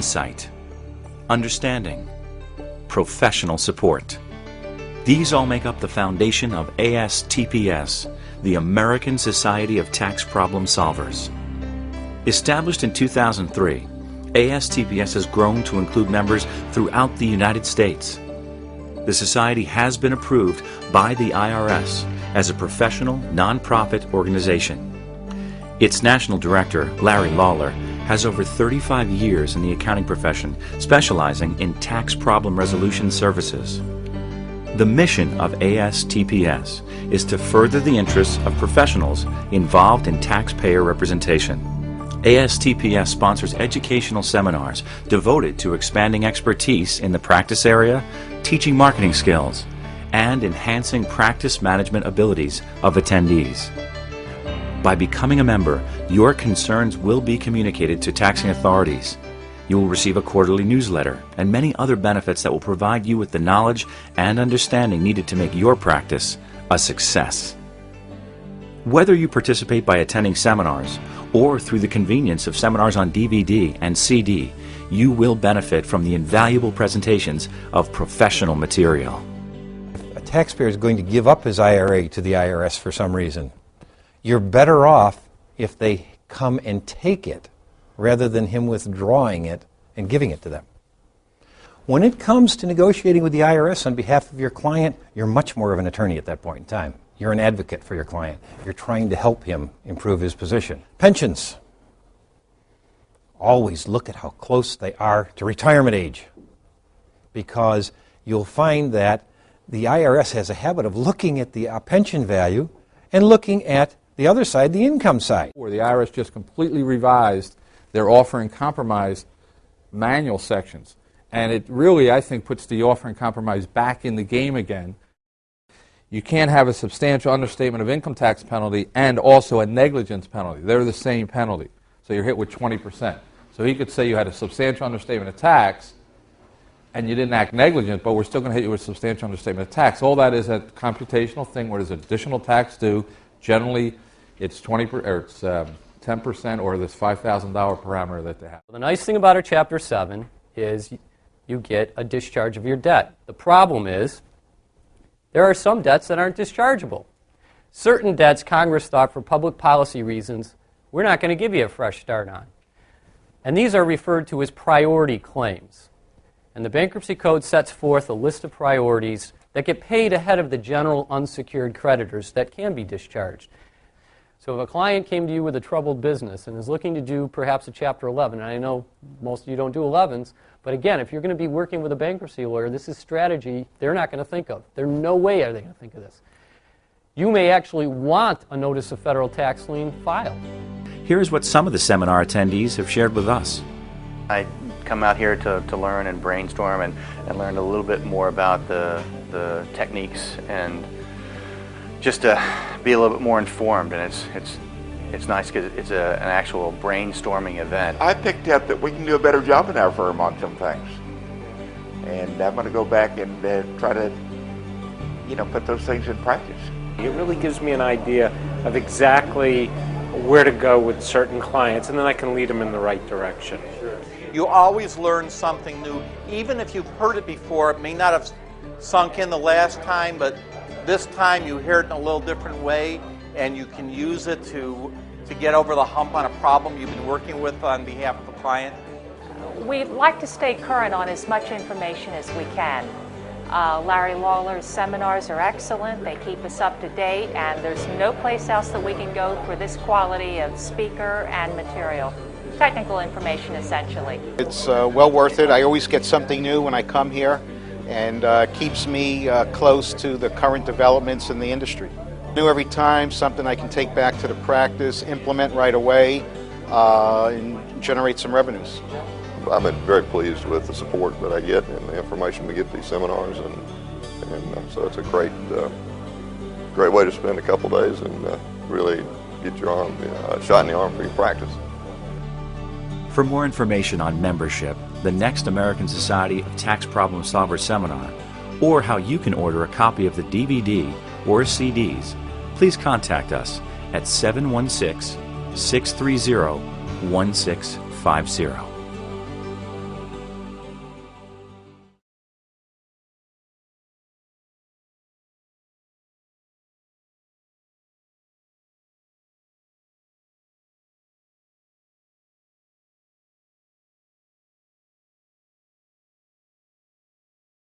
insight, understanding, professional support. These all make up the foundation of ASTPS, the American Society of Tax Problem Solvers. Established in 2003, ASTPS has grown to include members throughout the United States. The Society has been approved by the IRS as a professional, nonprofit organization. Its National Director, Larry Lawler, has over 35 years in the accounting profession, specializing in tax problem resolution services. The mission of ASTPS is to further the interests of professionals involved in taxpayer representation. ASTPS sponsors educational seminars devoted to expanding expertise in the practice area, teaching marketing skills, and enhancing practice management abilities of attendees. By becoming a member, your concerns will be communicated to taxing authorities. You will receive a quarterly newsletter and many other benefits that will provide you with the knowledge and understanding needed to make your practice a success. Whether you participate by attending seminars or through the convenience of seminars on DVD and CD, you will benefit from the invaluable presentations of professional material. If a taxpayer is going to give up his IRA to the IRS for some reason, you're better off if they come and take it rather than him withdrawing it and giving it to them. When it comes to negotiating with the IRS on behalf of your client, you're much more of an attorney at that point in time. You're an advocate for your client. You're trying to help him improve his position. Pensions. Always look at how close they are to retirement age, because you'll find that the IRS has a habit of looking at the pension value and looking at the other side, the income side. Where the IRS just completely revised their offer and compromise manual sections. And it really, I think, puts the offer and compromise back in the game again. You can't have a substantial understatement of income tax penalty and also a negligence penalty. They're the same penalty. So you're hit with 20%. So he could say you had a substantial understatement of tax and you didn't act negligent, but we're still going to hit you with a substantial understatement of tax. All that is a computational thing where there's additional tax due. Generally, it's 10% or this $5,000 parameter that they have. The nice thing about our Chapter 7 is you get a discharge of your debt. The problem is there are some debts that aren't dischargeable. Certain debts Congress thought for public policy reasons we're not going to give you a fresh start on. And these are referred to as priority claims. And the Bankruptcy Code sets forth a list of priorities that get paid ahead of the general unsecured creditors that can be discharged. So if a client came to you with a troubled business and is looking to do perhaps a Chapter 11, and I know most of you don't do 11s, but again, if you're going to be working with a bankruptcy lawyer, this is strategy they're not going to think of. There's no way are they going to think of this. You may actually want a notice of federal tax lien filed. Here's what some of the seminar attendees have shared with us. I come out here to learn and brainstorm and learn a little bit more about the techniques and just to be a little bit more informed, and it's nice because it's an actual brainstorming event. I picked up that we can do a better job in our firm on some things, and I'm going to go back and try to, put those things in practice. It really gives me an idea of exactly where to go with certain clients, and then I can lead them in the right direction. You always learn something new, even if you've heard it before. It may not have sunk in the last time, but this time you hear it in a little different way, and you can use it to get over the hump on a problem you've been working with on behalf of a client. We'd like to stay current on as much information as we can. Larry Lawler's seminars are excellent. They keep us up to date, and there's no place else that we can go for this quality of speaker and material. Technical information, essentially. It's well worth it. I always get something new when I come here, and keeps me close to the current developments in the industry. New every time, something I can take back to the practice, implement right away, and generate some revenues. I've been very pleased with the support that I get and the information we get at these seminars, and so it's a great way to spend a couple days and really get your arm shot in the arm for your practice. For more information on membership, the next American Society of Tax Problem Solvers seminar, or how you can order a copy of the DVD or CDs, please contact us at 716-630-1650.